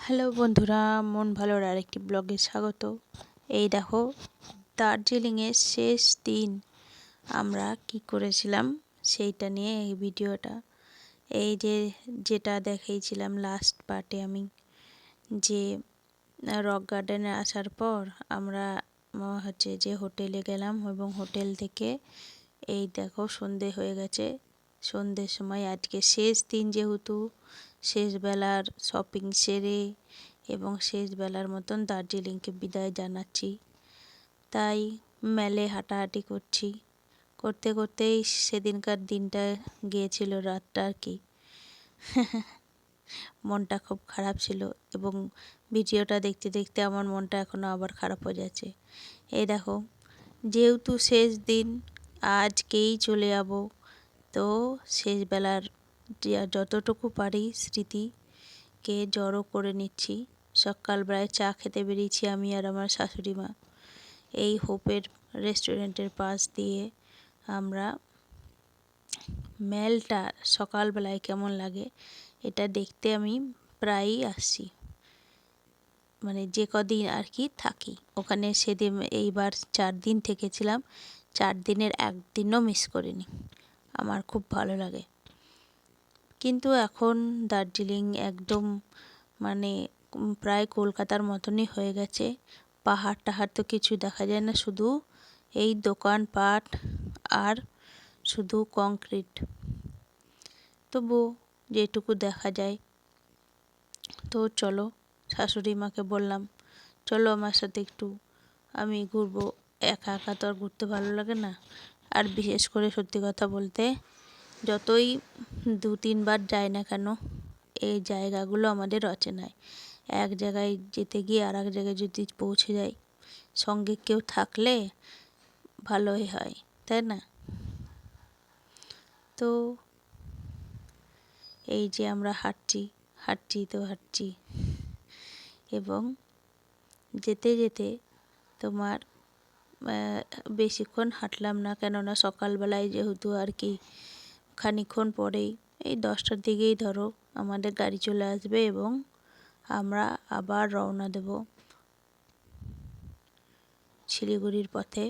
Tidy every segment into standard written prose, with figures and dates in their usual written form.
Hello বন্ধুরা, মন ভালোর আরেকটি ব্লগে স্বাগত। এই দেখো, দার্জিলিংয়ের শেষ দিন আমরা কি করেছিলাম সেইটা নিয়ে এই ভিডিওটা। এই যেটা দেখিয়েছিলাম লাস্ট পার্টে আমি, যে রক গার্ডেনে আসার পর আমরা যে হোটেলে গেলাম এবং হোটেল থেকে এই দেখো সন্ধে হয়ে গেছে। সন্ধ্যের সময় আজকে শেষ দিন, যেহেতু শেষবেলার শপিং সেরে এবং শেষবেলার মতন দার্জিলিংকে বিদায় জানাচ্ছি, তাই মেলে হাঁটাহাঁটি করছি। করতে করতেই সেদিনকার দিনটা গিয়েছিল, রাতটা আর কি। মনটা খুব খারাপ ছিল এবং ভিডিওটা দেখতে দেখতে আমার মনটা এখনও আবার খারাপ হয়ে যাচ্ছে। এই দেখো, যেহেতু শেষ দিন, আজকেই চলে যাব, তো শেষবেলার যতটুকু পারি স্মৃতিকে জড়ো করে নিচ্ছি। সকালবেলায় চা খেতে বেরিয়েছি আমি আর আমার শাশুড়ি মা। এই হোপের রেস্টুরেন্টের পাশ দিয়ে আমরা মেলটা সকালবেলায় কেমন লাগে এটা দেখতে আমি প্রায়ই আসছি, মানে যে কদিন আর কি থাকি ওখানে। সেদিন এইবার 4 দিন থেকেছিলাম, 4 দিনের একদিনও মিস করিনি। আমার খুব ভালো লাগে। কিন্তু এখন দার্জিলিং একদম মানে প্রায় কলকাতার মতনই হয়ে গেছে। পাহাড় টাহাড় তো কিছু দেখা যায় না, শুধু এই দোকানপাট আর শুধু কংক্রিট। তবু যেটুকু দেখা যায়। তো চলো, শাশুড়ি মাকে বললাম চলো আমার সাথে একটু, আমি ঘুরবো। একা একা তো আর ঘুরতে ভালো লাগে না। আর বিশেষ করে সত্যি কথা বলতে, যতই 2-3 বার যাই না কেন, এই জায়গাগুলো আমাদের অচেনায়। এক জায়গায় যেতে গিয়ে আর এক জায়গায় যদি পৌঁছে যাই, সঙ্গে কেউ থাকলে ভালোই হয়, তাই না? তো এই যে আমরা হাঁটছি এবং যেতে যেতে তোমার বেশিক্ষণ হাঁটলাম না, কেননা সকালবেলায় যেহেতু আর কি, খানিকক্ষণ পরেই এই 10টার দিকেই ধরো আমাদের গাড়ি চলে আসবে এবং আমরা আবার রওনা দেব শিলিগুড়ির পথে।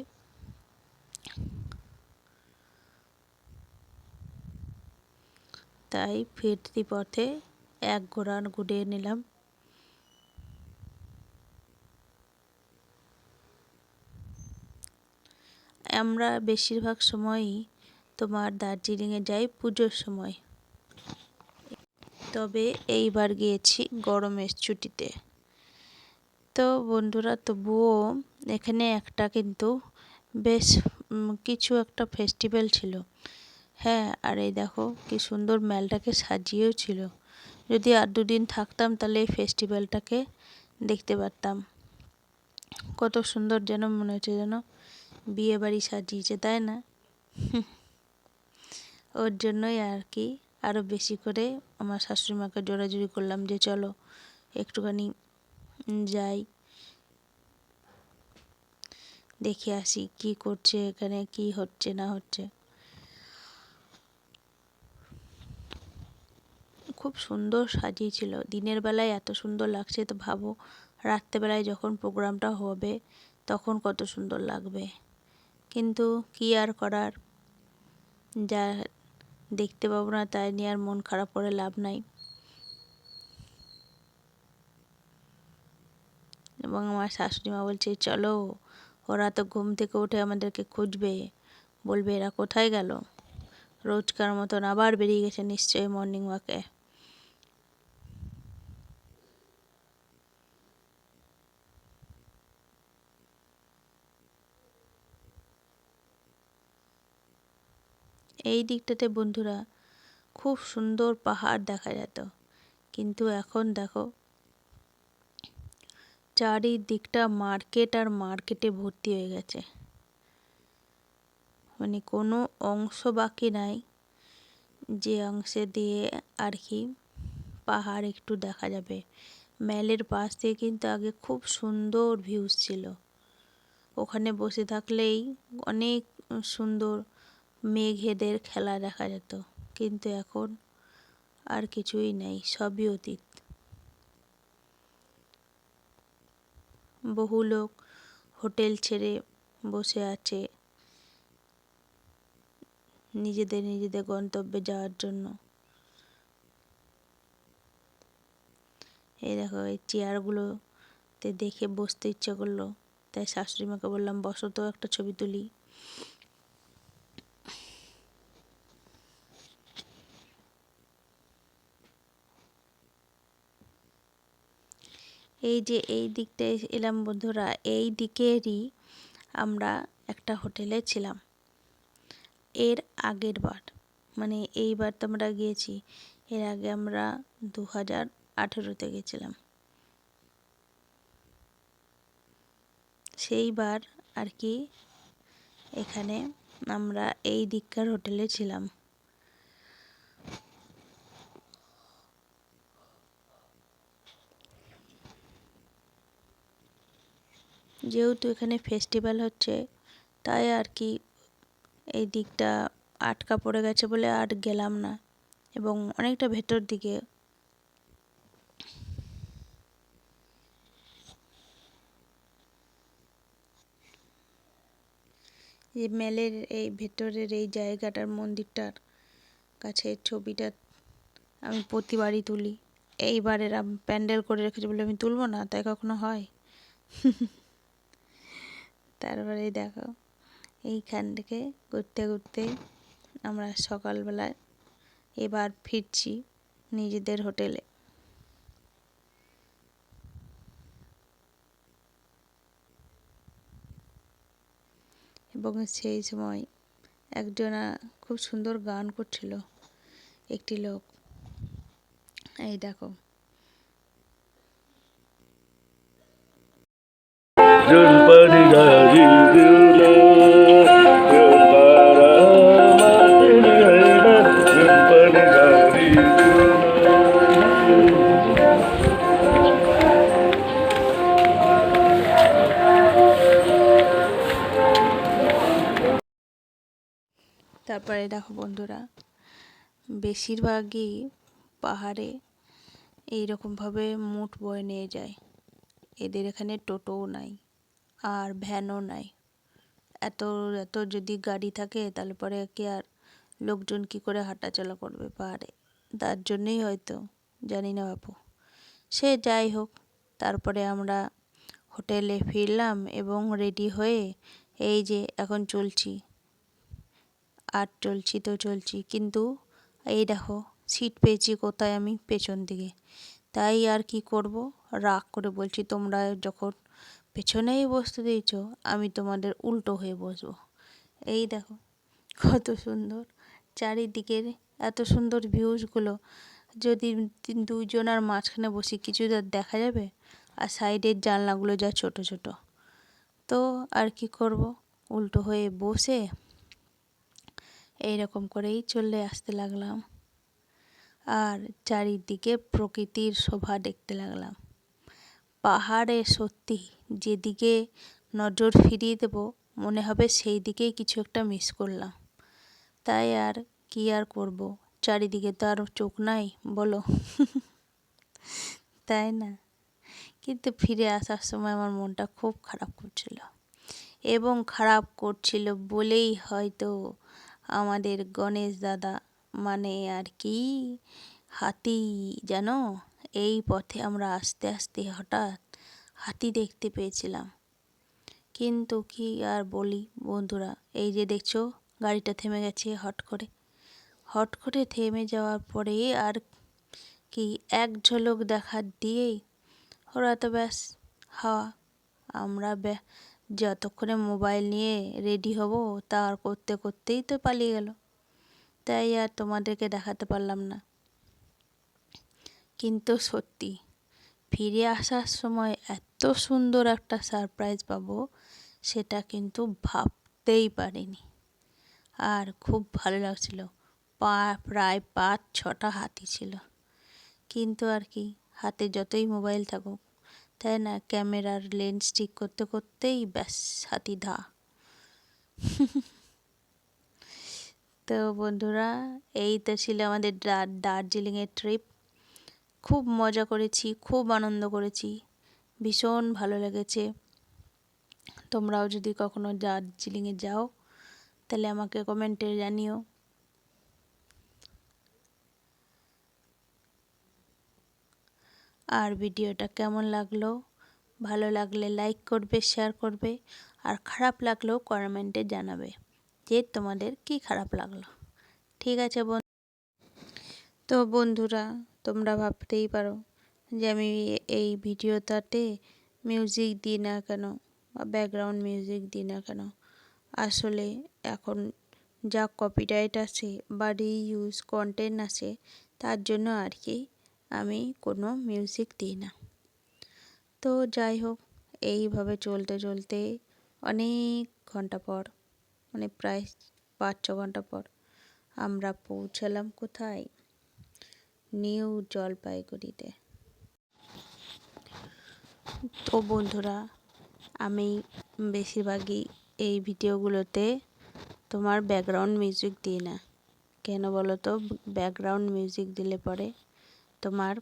তাই ফিরতি পথে এক ঘোড়া ঘুরিয়ে নিলাম। আমরা বেশিরভাগ সময়ই তোমার দার্জিলিংয়ে যাই পুজোর সময়, তবে এইবার গিয়েছি গরমের ছুটিতে। তো বন্ধুরা, তবুও এখানে একটা কিন্তু বেশ কিছু একটা ফেস্টিভ্যাল ছিল। হ্যাঁ, আর এই দেখো কি সুন্দর মেলটাকে সাজিয়েও ছিল। যদি আর 2 দিন থাকতাম তাহলে এই ফেস্টিভ্যালটাকে দেখতে পারতাম। কত সুন্দর, যেন মনে হচ্ছে যেন বিয়ে বাড়ি সাজিয়েছে, তাই না? ওর জন্যই আর কি আরও বেশি করে আমার শাশুড়ি মাকে জোরাজুরি করলাম যে চলো একটুখানি যাই, দেখে আসি কি করছে এখানে, কি হচ্ছে না হচ্ছে। খুব সুন্দর সাজিয়েছিল। দিনের বেলায় এত সুন্দর লাগছে, তো ভাবো রাত্রেবেলায় যখন প্রোগ্রামটা হবে তখন কত সুন্দর লাগবে। কিন্তু কি আর করার, যা দেখতে পাবো না তাই নিয়ে আর মন খারাপ করে লাভ নাই। এবং আমার শাশুড়ি মা বলছে চলো, ওরা তো ঘুম থেকে উঠে আমাদেরকে খুঁজবে, বলবে এরা কোথায় গেল। রোজকার মতন আবার বেরিয়ে গেছে নিশ্চয়ই মর্নিং ওয়াকে। এই দিকটাতে বন্ধুরা খুব সুন্দর পাহাড় দেখা যেত, কিন্তু এখন দেখো চারিদিকটা মার্কেট আর মার্কেটে ভর্তি হয়ে গেছে। মানে কোনো অংশ বাকি নাই যে অংশে দিয়ে আর কি পাহাড় একটু দেখা যাবে। মেলের পাশ দিয়ে কিন্তু আগে খুব সুন্দর ভিউজ ছিল, ওখানে বসে থাকলেই অনেক সুন্দর মেঘেদের খেলা দেখা যেত। কিন্তু এখন আর কিছুই নেই, সবই অতীত। বহু লোক হোটেল ছেড়ে বসে আছে নিজেদের গন্তব্যে যাওয়ার জন্য। এই দেখো, এই চেয়ারগুলোতে দেখে বসতে ইচ্ছে করলো, তাই শাশুড়ি মাকে বললাম বসো তো, একটা ছবি তুলি। এই যে এই দিকটায় এলাম বন্ধুরা, এই দিকেরই আমরা একটা হোটেলে ছিলাম এর আগের বার, মানে এইবার তো আমরা গিয়েছি, এর আগে আমরা 2018-তে গেছিলাম। সেইবার আর কি এখানে আমরা এই দিককার হোটেলে ছিলাম। যেহেতু এখানে ফেস্টিভ্যাল হচ্ছে, তাই আর কি এই দিকটা আটকা পড়ে গেছে বলে আর গেলাম না, এবং অনেকটা ভেতর দিকে। এই মেলের এই ভেতরের এই জায়গাটার, মন্দিরটার কাছে ছবিটা আমি প্রতিবারই তুলি। এইবার এরা প্যান্ডেল করে রেখেছে বলে আমি তুলবো না, তাই কখনো হয়? তারপরে দেখো, এইখান থেকে ঘুরতে ঘুরতে আমরা সকালবেলায় এবার ফিরছি নিজেদের হোটেলে। এবং সেই সময় একজনা খুব সুন্দর গান করছিল, একটি লোক। এই দেখো, তারপরে দেখো বন্ধুরা, বেশিরভাগই পাহাড়ে এইরকমভাবে মুঠ বয়ে নিয়ে যায়। এদের এখানে টোটোও নাই আর ভ্যানও নাই। এত এত যদি গাড়ি থাকে তাহলে পরে কি আর লোকজন কি করে হাঁটাচলা করবে পাহাড়ে? তার জন্যই হয়তো, জানি না বাপু। সে যাই হোক, তারপরে আমরা হোটেলে ফিরলাম এবং রেডি হয়ে এই যে এখন চলছি, আর চলছি, কিন্তু এই দেখো সিট পেয়েছি কোথায়? আমি পেছন দিকে। তাই আর কি করব, রাগ করে বলছি তোমরা যখন পেছনেই বসতে দিয়েছো, আমি তোমাদের উল্টো হয়ে বসবো। এই দেখো কত সুন্দর চারিদিকের এত সুন্দর ভিউজগুলো, যদি দুইজনার মাঝখানে বসি কিছু দেখা যাবে? আর সাইডের জানলাগুলো যা ছোট ছোট। তো আর কি করব, উল্টো হয়ে বসে এইরকম করেই চলে আসতে লাগলাম, আর চারিদিকে প্রকৃতির শোভা দেখতে লাগলাম। পাহাড়ে সত্যি যেদিকে নজর ফিরিয়ে দেব মনে হবে সেই দিকেই কিছু একটা মিস করলাম। তাই আর কি আর করব, চারিদিকে তো আর চোখ নাই বলো। তাই না? কিন্তু ফিরে আসার সময় আমার মনটা খুব খারাপ করছিল, এবং খারাপ করছিল বলেই হয়তো আমাদের গণেশ দাদা, মানে আর কি হাতি, জানো, এই পথে আমরা আস্তে আস্তে হঠাৎ হাতি দেখতে পেয়েছিলাম। কিন্তু কি আর বলি বন্ধুরা, এই যে দেখছো গাড়িটা থেমে গেছে হট করে থেমে যাওয়ার পরে আর কি এক ঝলক দেখা দিয়েই ওরা তো ব্যাস হাওয়া। আমরা যতক্ষণে মোবাইল নিয়ে রেডি হব তার করতে করতেই তো পালিয়ে গেল, তাই আর তোমাদেরকে দেখাতে পারলাম না। কিন্তু সত্যি ফিরে আসার সময় এত সুন্দর একটা সারপ্রাইজ পাবো সেটা কিন্তু ভাবতেই পারিনি। আর খুব ভালো লাগছিল। প্রায় 5-6টা হাতি ছিল, কিন্তু আর কি হাতে যতই মোবাইল থাকুক, তাই না, ক্যামেরার লেন্স ঠিক করতে করতেই ব্যাস হাতি ধা। তো বন্ধুরা, এই তো ছিল আমাদের দার্জিলিংয়ের ট্রিপ। খুব মজা করেছি, খুব আনন্দ করেছি, ভীষণ ভালো লেগেছে। তোমরাও যদি কখনো দার্জিলিংয়ে যাও তাহলে আমাকে কমেন্টে জানিও। আর ভিডিওটা কেমন লাগলো, ভালো লাগলে লাইক করবে, শেয়ার করবে, আর খারাপ লাগলেও কমেন্টে জানাবে যে তোমাদের কি খারাপ লাগলো। ঠিক আছে তো বন্ধুরা, তোমরা ভাবতেই পারো যে আমি এই ভিডিওটাতে মিউজিক দিই না কেন বা ব্যাকগ্রাউন্ড মিউজিক দিই না কেন। আসলে এখন যা কপিরাইট আছে বা রিইউজ কন্টেন্ট আছে তার জন্য আর কি আমি কোনো মিউজিক দিই না। তো যাই হোক, এইভাবে চলতে চলতে অনেক ঘন্টা পর, মানে প্রায় 5-6 ঘন্টা পর আমরা পৌঁছালাম কোথায়, নিউ জলপাইগুড়িতে। তো বন্ধুরা, আমি বেশিরভাগই এই ভিডিওগুলোতে তোমার ব্যাকগ্রাউন্ড মিউজিক দিই না। কেন বলো তো? ব্যাকগ্রাউন্ড মিউজিক দিলে পরে তোমার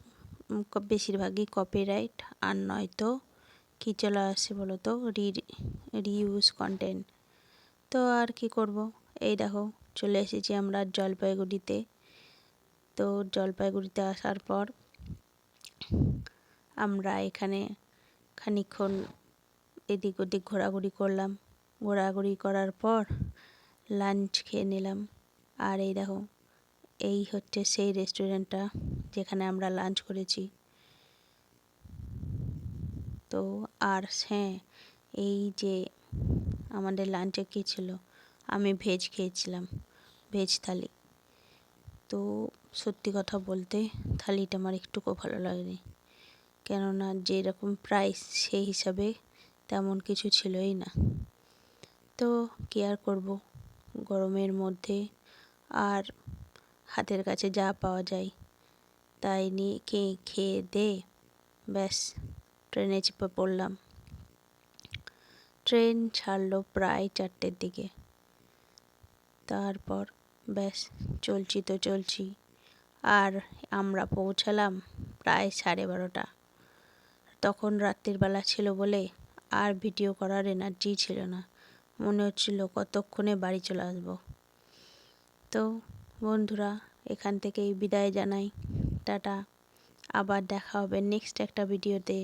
বেশিরভাগই কপিরাইট, আর নয়তো কী চলে আসে বলো তো, রিইউজ কন্টেন্ট। তো আর কি করব, এই দেখো চলে এসেছি আমরা জলপাইগুড়িতে। তো জলপাইগুড়িতে আসার পর আমরা এখানে খানিকক্ষণ এদিক ওদিক ঘোরাঘুরি করলাম। ঘোরাঘুরি করার পর লাঞ্চ খেয়ে নিলাম। আর এই দেখো, এই হচ্ছে সেই রেস্টুরেন্টটা যেখানে আমরা লাঞ্চ করেছি। তো আর হ্যাঁ, এই যে আমাদের লাঞ্চে কী ছিল, আমি ভেজ খেয়েছিলাম, ভেজ থালি। তো সত্যি কথা বলতে থালিটা আমার একটুকুও ভালো লাগেনি, কেননা যেরকম প্রাইস সেই হিসাবে তেমন কিছু ছিলই না। তো কী আর করবো, গরমের মধ্যে আর হাতের কাছে যা পাওয়া যায় তাই নিয়ে খেয়ে দে ব্যাস ট্রেনে চেপে পড়লাম। ট্রেন ছাড়লো প্রায় 4টের দিকে। তারপর ব্যাস চলছি তো চলছি, আর আমরা পৌঁছালাম প্রায় 12:30। তখন রাত্রির বেলা ছিল বলে আর ভিডিও করার এনার্জি ছিল না, মনে হচ্ছিল কতক্ষণে বাড়ি চলে আসবো। তো বন্ধুরা, এখান থেকেই বিদায় জানাই, টাটা। আবার দেখা হবে নেক্সট একটা ভিডিওতে।